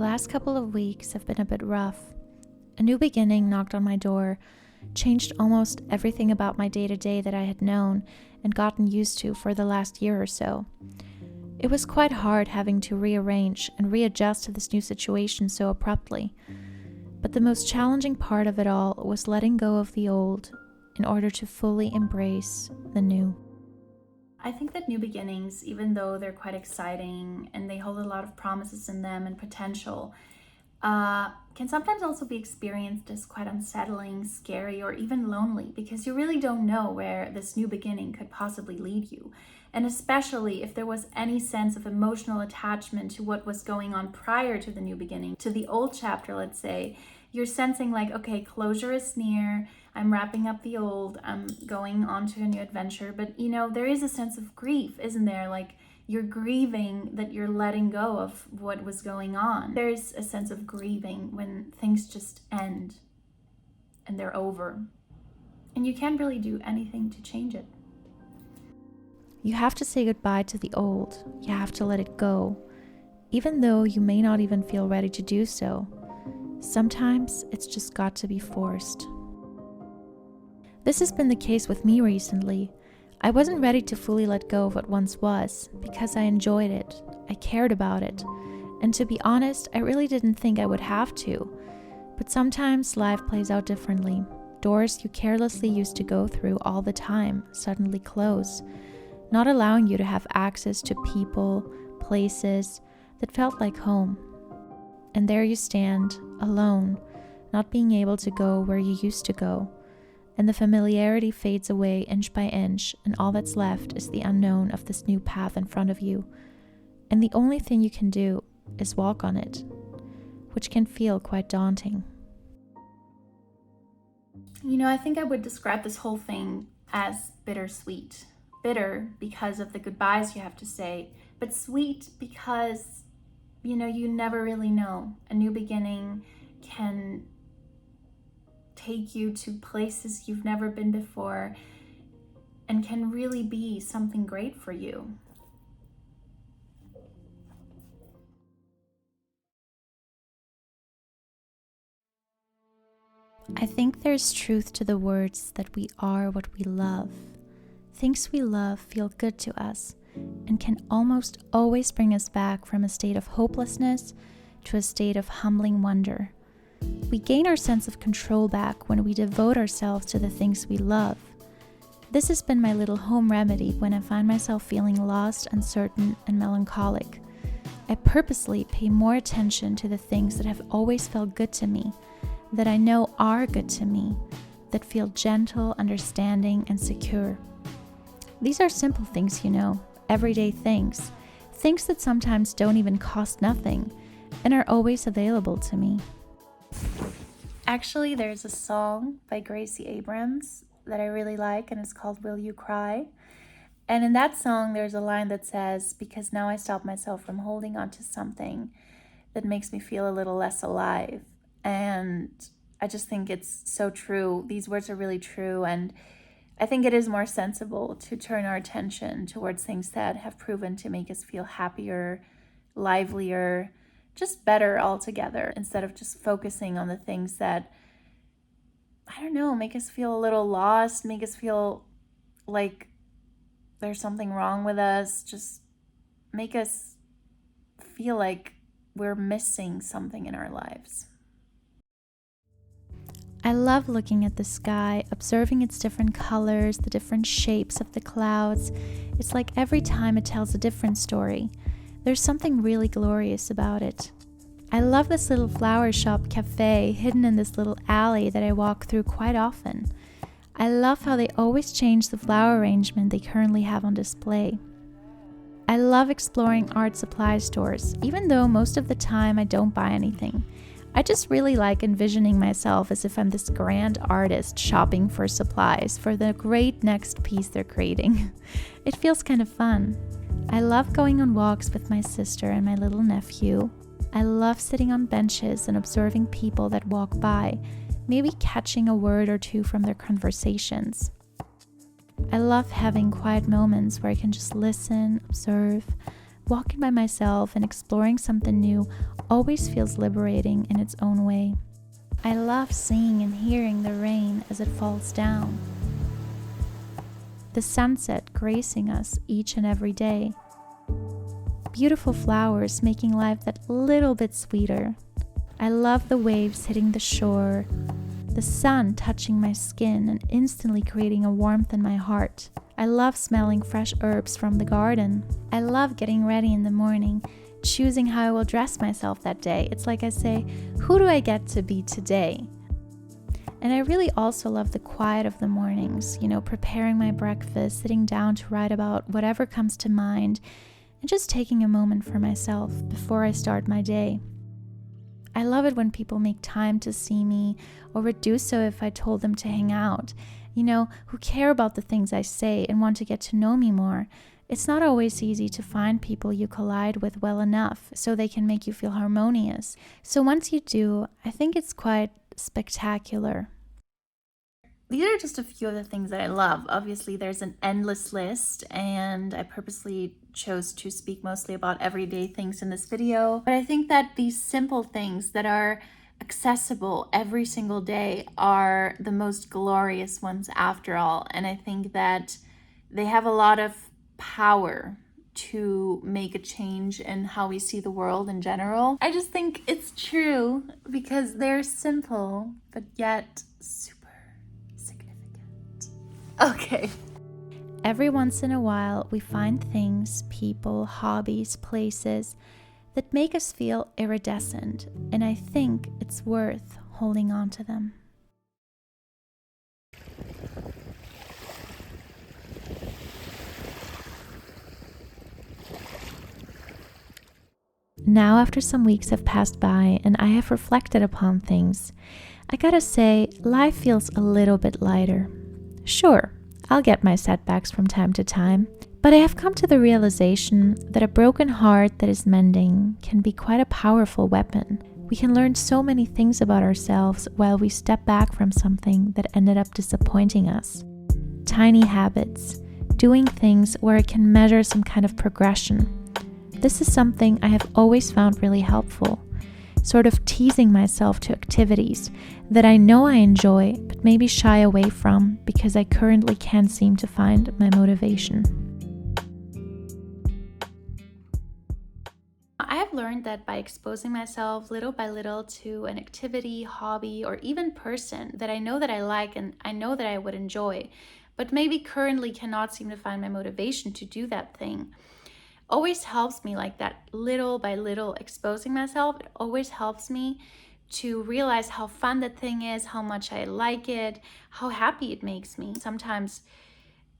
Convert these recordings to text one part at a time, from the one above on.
last couple of weeks have been a bit rough. A new beginning knocked on my door, changed almost everything about my day-to-day that I had known and gotten used to for the last year or so. It was quite hard having to rearrange and readjust to this new situation so abruptly. But the most challenging part of it all was letting go of the old in order to fully embrace the new. I think that new beginnings, even though they're quite exciting and they hold a lot of promises in them and potential, can sometimes also be experienced as quite unsettling, scary, or even lonely, because you really don't know where this new beginning could possibly lead you. And especially if there was any sense of emotional attachment to what was going on prior to the new beginning, to the old chapter, let's say, you're sensing like, okay, closure is near, I'm wrapping up the old, I'm going on to a new adventure. But there is a sense of grief, isn't there? Like, you're grieving that you're letting go of what was going on. There's a sense of grieving when things just end and they're over. And you can't really do anything to change it. You have to say goodbye to the old. You have to let it go, even though you may not even feel ready to do so. Sometimes it's just got to be forced. This has been the case with me recently. I wasn't ready to fully let go of what once was because I enjoyed it, I cared about it, and to be honest, I really didn't think I would have to. But sometimes life plays out differently. Doors you carelessly used to go through all the time suddenly close, not allowing you to have access to people, places that felt like home. And there you stand, alone, not being able to go where you used to go. And the familiarity fades away inch by inch, and all that's left is the unknown of this new path in front of you. And the only thing you can do is walk on it, which can feel quite daunting. I think I would describe this whole thing as bittersweet. Bitter because of the goodbyes you have to say, but sweet because, you never really know. A new beginning can take you to places you've never been before and can really be something great for you. I think there's truth to the words that we are what we love. Things we love feel good to us and can almost always bring us back from a state of hopelessness to a state of humbling wonder. We gain our sense of control back when we devote ourselves to the things we love. This has been my little home remedy when I find myself feeling lost, uncertain, and melancholic. I purposely pay more attention to the things that have always felt good to me, that I know are good to me, that feel gentle, understanding, and secure. These are simple things, everyday things that sometimes don't even cost nothing and are always available to me. Actually, there's a song by Gracie Abrams that I really like, and it's called Will You Cry? And in that song, there's a line that says, because now I stop myself from holding on to something that makes me feel a little less alive. And I just think it's so true. These words are really true, and I think it is more sensible to turn our attention towards things that have proven to make us feel happier, livelier, just better altogether, instead of just focusing on the things that, make us feel a little lost, make us feel like there's something wrong with us, just make us feel like we're missing something in our lives. I love looking at the sky, observing its different colors, the different shapes of the clouds. It's like every time it tells a different story. There's something really glorious about it. I love this little flower shop cafe hidden in this little alley that I walk through quite often. I love how they always change the flower arrangement they currently have on display. I love exploring art supply stores, even though most of the time I don't buy anything. I just really like envisioning myself as if I'm this grand artist shopping for supplies for the great next piece they're creating. It feels kind of fun. I love going on walks with my sister and my little nephew. I love sitting on benches and observing people that walk by, maybe catching a word or two from their conversations. I love having quiet moments where I can just listen, observe, Walking by myself and exploring something new always feels liberating in its own way. I love seeing and hearing the rain as it falls down, the sunset gracing us each and every day, beautiful flowers making life that little bit sweeter. I love the waves hitting the shore, the sun touching my skin and instantly creating a warmth in my heart. I love smelling fresh herbs from the garden. I love getting ready in the morning, choosing how I will dress myself that day. It's like I say, who do I get to be today? And I really also love the quiet of the mornings, preparing my breakfast, sitting down to write about whatever comes to mind, and just taking a moment for myself before I start my day. I love it when people make time to see me or would do so if I told them to hang out, who care about the things I say and want to get to know me more. It's not always easy to find people you collide with well enough so they can make you feel harmonious. So once you do, I think it's quite spectacular. These are just a few of the things that I love. Obviously, there's an endless list, and I purposely chose to speak mostly about everyday things in this video. But I think that these simple things that are accessible every single day are the most glorious ones after all. And I think that they have a lot of power to make a change in how we see the world in general. I just think it's true because they're simple, but yet super significant. Okay. Every once in a while, we find things, people, hobbies, places that make us feel iridescent, and I think it's worth holding on to them. Now, after some weeks have passed by and I have reflected upon things, I gotta say, life feels a little bit lighter. Sure, I'll get my setbacks from time to time, but I have come to the realization that a broken heart that is mending can be quite a powerful weapon. We can learn so many things about ourselves while we step back from something that ended up disappointing us. Tiny habits, doing things where I can measure some kind of progression. This is something I have always found really helpful, sort of teasing myself to activities that I know I enjoy but maybe shy away from because I currently can't seem to find my motivation. I have learned that by exposing myself little by little to an activity, hobby, or even person that I know that I like and I know that I would enjoy, but maybe currently cannot seem to find my motivation to do that thing, always helps me, like that little by little exposing myself. It always helps me to realize how fun that thing is, how much I like it, how happy it makes me. Sometimes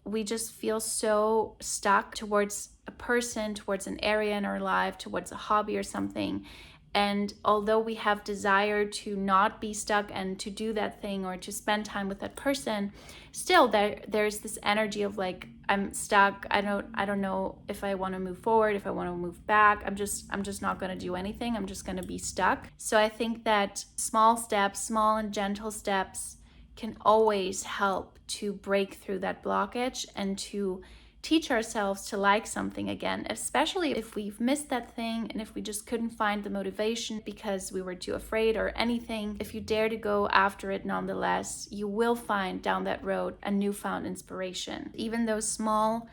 we just feel so stuck towards a person, towards an area in our life, towards a hobby or something. And although we have desire to not be stuck and to do that thing or to spend time with that person, still there's this energy of like, I'm stuck. I don't know if I want to move forward, if I want to move back. I'm just not going to do anything. I'm just going to be stuck. So I think that small steps, small and gentle steps can always help to break through that blockage and to teach ourselves to like something again, especially if we've missed that thing and if we just couldn't find the motivation because we were too afraid or anything. If you dare to go after it nonetheless, you will find down that road a newfound inspiration. Even those small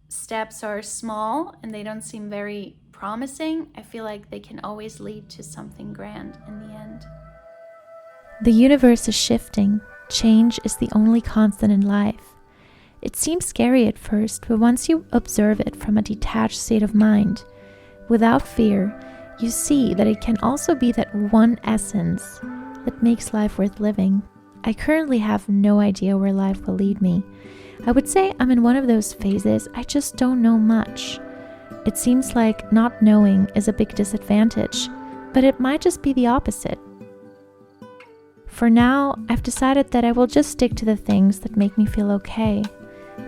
steps are small and they don't seem very promising, I feel like they can always lead to something grand in the end. The universe is shifting. Change is the only constant in life. It seems scary at first, but once you observe it from a detached state of mind, without fear, you see that it can also be that one essence that makes life worth living. I currently have no idea where life will lead me. I would say I'm in one of those phases I just don't know much. It seems like not knowing is a big disadvantage, but it might just be the opposite. For now, I've decided that I will just stick to the things that make me feel okay.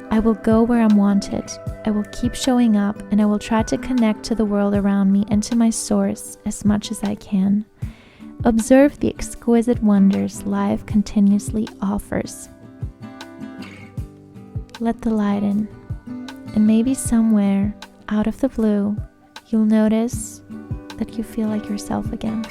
I will go where I'm wanted. I will keep showing up and I will try to connect to the world around me and to my source as much as I can. Observe the exquisite wonders life continuously offers. Let the light in, and maybe somewhere out of the blue, you'll notice that you feel like yourself again.